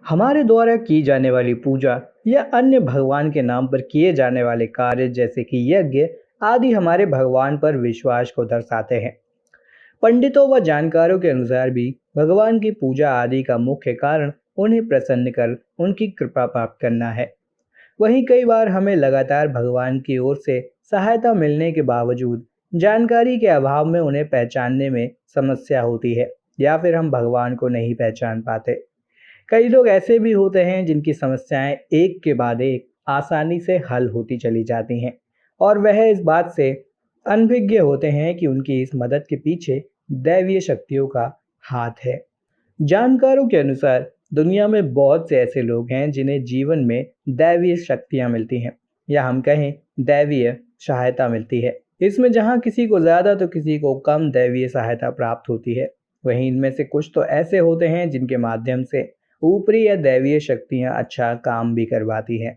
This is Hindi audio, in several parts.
हमारे द्वारा की जाने वाली पूजा या अन्य भगवान के नाम पर किए जाने वाले कार्य जैसे कि यज्ञ आदि हमारे भगवान पर विश्वास को दर्शाते हैं। पंडितों व जानकारों के अनुसार भी भगवान की पूजा आदि का मुख्य कारण उन्हें प्रसन्न कर उनकी कृपा प्राप्त करना है। वहीं कई बार हमें लगातार भगवान की ओर से सहायता मिलने के बावजूद जानकारी के अभाव में उन्हें पहचानने में समस्या होती है, या फिर हम भगवान को नहीं पहचान पाते। कई लोग ऐसे भी होते हैं जिनकी समस्याएं एक के बाद एक आसानी से हल होती चली जाती हैं, और वह इस बात से अनभिज्ञ होते हैं कि उनकी इस मदद के पीछे दैवीय शक्तियों का हाथ है। जानकारों के अनुसार दुनिया में बहुत से ऐसे लोग हैं जिन्हें जीवन में दैवीय शक्तियां मिलती हैं, या हम कहें दैवीय सहायता मिलती है। इसमें जहां किसी को ज़्यादा तो किसी को कम दैवीय सहायता प्राप्त होती है। वहीं इनमें से कुछ तो ऐसे होते हैं जिनके माध्यम से ऊपरी या दैवीय शक्तियां अच्छा काम भी करवाती हैं।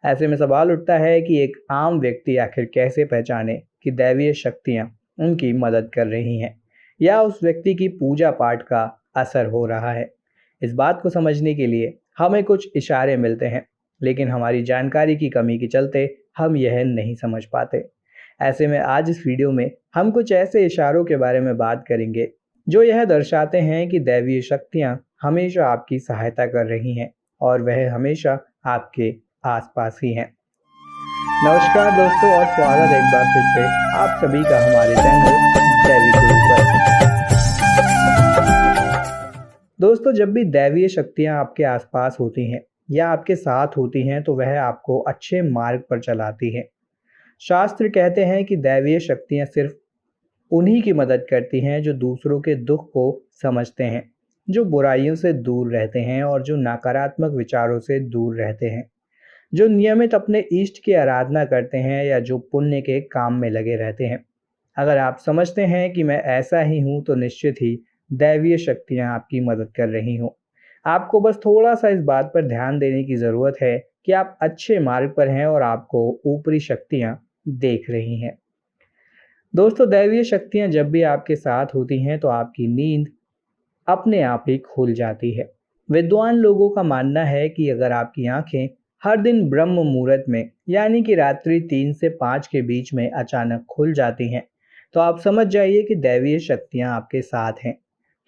ऐसे में सवाल उठता है कि एक आम व्यक्ति आखिर कैसे पहचाने कि दैवीय शक्तियां उनकी मदद कर रही हैं, या उस व्यक्ति की पूजा पाठ का असर हो रहा है। इस बात को समझने के लिए हमें कुछ इशारे मिलते हैं, लेकिन हमारी जानकारी की कमी के चलते हम यह नहीं समझ पाते। ऐसे में आज इस वीडियो में हम कुछ ऐसे इशारों के बारे में बात करेंगे जो यह दर्शाते हैं कि दैवीय शक्तियां हमेशा आपकी सहायता कर रही हैं, और वह हमेशा आपके आसपास ही हैं। नमस्कार दोस्तों, और स्वागत है एक बार फिर से आप सभी का हमारे चैनल दैवी गुरु पर। दोस्तों, जब भी दैवीय शक्तियां आपके आसपास होती हैं या आपके साथ होती हैं तो वह आपको अच्छे मार्ग पर चलाती हैं। शास्त्र कहते हैं कि दैवीय शक्तियां सिर्फ उन्हीं की मदद करती हैं जो दूसरों के दुख को समझते हैं, जो बुराइयों से दूर रहते हैं और जो नकारात्मक विचारों से दूर रहते हैं, जो नियमित अपने इष्ट की आराधना करते हैं या जो पुण्य के काम में लगे रहते हैं। अगर आप समझते हैं कि मैं ऐसा ही हूँ तो निश्चित ही दैवीय शक्तियाँ आपकी मदद कर रही हों। आपको बस थोड़ा सा इस बात पर ध्यान देने की ज़रूरत है कि आप अच्छे मार्ग पर हैं और आपको ऊपरी शक्तियाँ देख रही हैं। दोस्तों, दैवीय शक्तियाँ जब भी आपके साथ होती हैं तो आपकी नींद अपने आप ही खुल जाती है। विद्वान लोगों का मानना है कि अगर आपकी आंखें हर दिन ब्रह्म मुहूर्त में यानी कि रात्रि 3 से 5 के बीच में अचानक खुल जाती हैं, तो आप समझ जाइए कि दैवीय शक्तियां आपके साथ हैं,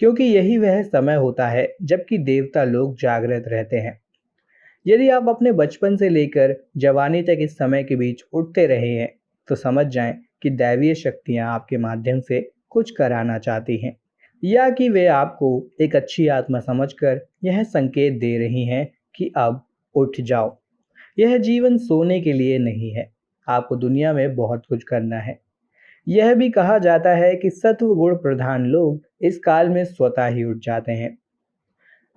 क्योंकि यही वह समय होता है जबकि देवता लोग जागृत रहते हैं। यदि आप अपने बचपन से लेकर जवानी तक इस समय के बीच उठते रहे हैं, तो समझ जाएं कि दैवीय शक्तियां आपके माध्यम से कुछ कराना चाहती हैं, या कि वे आपको एक अच्छी आत्मा समझकर यह संकेत दे रही हैं कि अब उठ जाओ। यह जीवन सोने के लिए नहीं है, आपको दुनिया में बहुत कुछ करना है। यह भी कहा जाता है कि सत्व गुण प्रधान लोग इस काल में स्वतः ही उठ जाते हैं।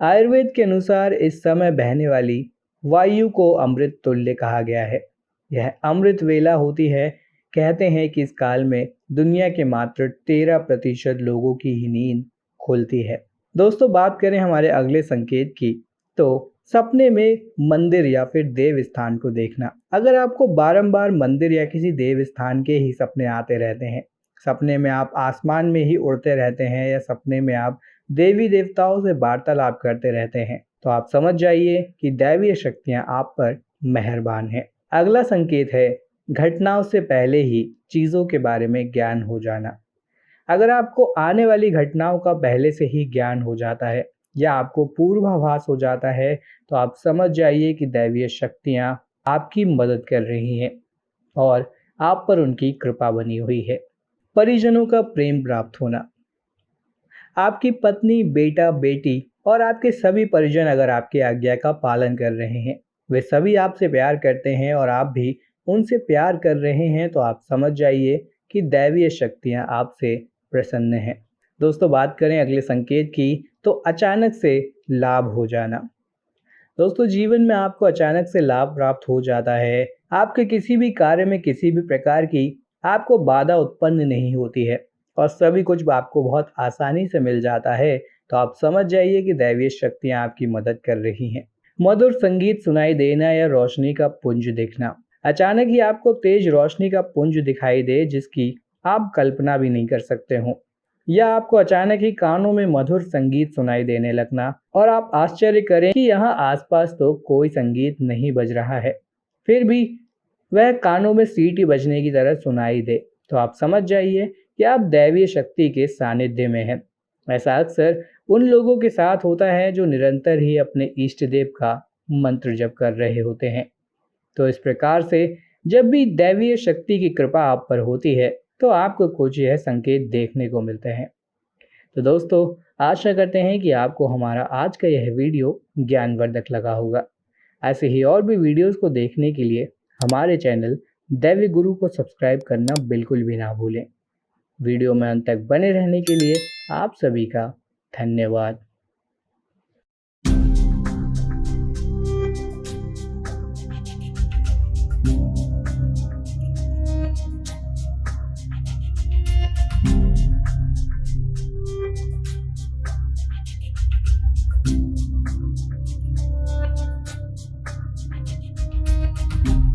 आयुर्वेद के अनुसार इस समय बहने वाली वायु को अमृत तुल्य कहा गया है। यह अमृत वेला होती है। कहते हैं कि इस काल में दुनिया के मात्र 13% लोगों की ही नींद खुलती है। दोस्तों, बात करें हमारे अगले संकेत की, तो सपने में मंदिर या फिर देव स्थान को देखना। अगर आपको बारंबार मंदिर या किसी देव स्थान के ही सपने आते रहते हैं, सपने में आप आसमान में ही उड़ते रहते हैं, या सपने में आप देवी देवताओं से वार्तालाप करते रहते हैं, तो आप समझ जाइए कि दैवीय शक्तियां आप पर मेहरबान हैं। अगला संकेत है घटनाओं से पहले ही चीज़ों के बारे में ज्ञान हो जाना। अगर आपको आने वाली घटनाओं का पहले से ही ज्ञान हो जाता है या आपको पूर्वाभास हो जाता है, तो आप समझ जाइए कि दैवीय शक्तियाँ आपकी मदद कर रही हैं और आप पर उनकी कृपा बनी हुई है। परिजनों का प्रेम प्राप्त होना। आपकी पत्नी, बेटा, बेटी और आपके सभी परिजन अगर आपकी आज्ञा का पालन कर रहे हैं, वे सभी आपसे प्यार करते हैं और आप भी उनसे प्यार कर रहे हैं, तो आप समझ जाइए कि दैवीय शक्तियाँ आपसे प्रसन्न हैं। दोस्तों, बात करें अगले संकेत की, तो अचानक से लाभ हो जाना। दोस्तों, जीवन में आपको अचानक से लाभ प्राप्त हो जाता है। आपके किसी भी कार्य में किसी भी प्रकार की आपको बाधा उत्पन्न नहीं होती है और सभी कुछ आपको बहुत आसानी से मिल जाता है, तो आप समझ जाइए कि दैवीय शक्तियाँ आपकी मदद कर रही हैं। मधुर संगीत सुनाई देना या रोशनी का पुंज दिखना। अचानक ही आपको तेज रोशनी का पुंज दिखाई दे जिसकी आप कल्पना भी नहीं कर सकते हो। या आपको अचानक ही कानों में मधुर संगीत सुनाई देने लगना और आप आश्चर्य करें कि यहाँ आसपास तो कोई संगीत नहीं बज रहा है, फिर भी वह कानों में सीटी बजने की तरह सुनाई दे, तो आप समझ जाइए कि आप दैवीय शक्ति के सानिध्य में हैं। ऐसा अक्सर उन लोगों के साथ होता है जो निरंतर ही अपने इष्ट देव का मंत्र जप कर रहे होते हैं। तो इस प्रकार से जब भी दैवीय शक्ति की कृपा आप पर होती है, तो आपको कुछ यह संकेत देखने को मिलते हैं। तो दोस्तों, आशा करते हैं कि आपको हमारा आज का यह वीडियो ज्ञानवर्धक लगा होगा। ऐसे ही और भी वीडियोस को देखने के लिए हमारे चैनल दैवी गुरु को सब्सक्राइब करना बिल्कुल भी ना भूलें। वीडियो में अंत तक बने रहने के लिए आप सभी का धन्यवाद।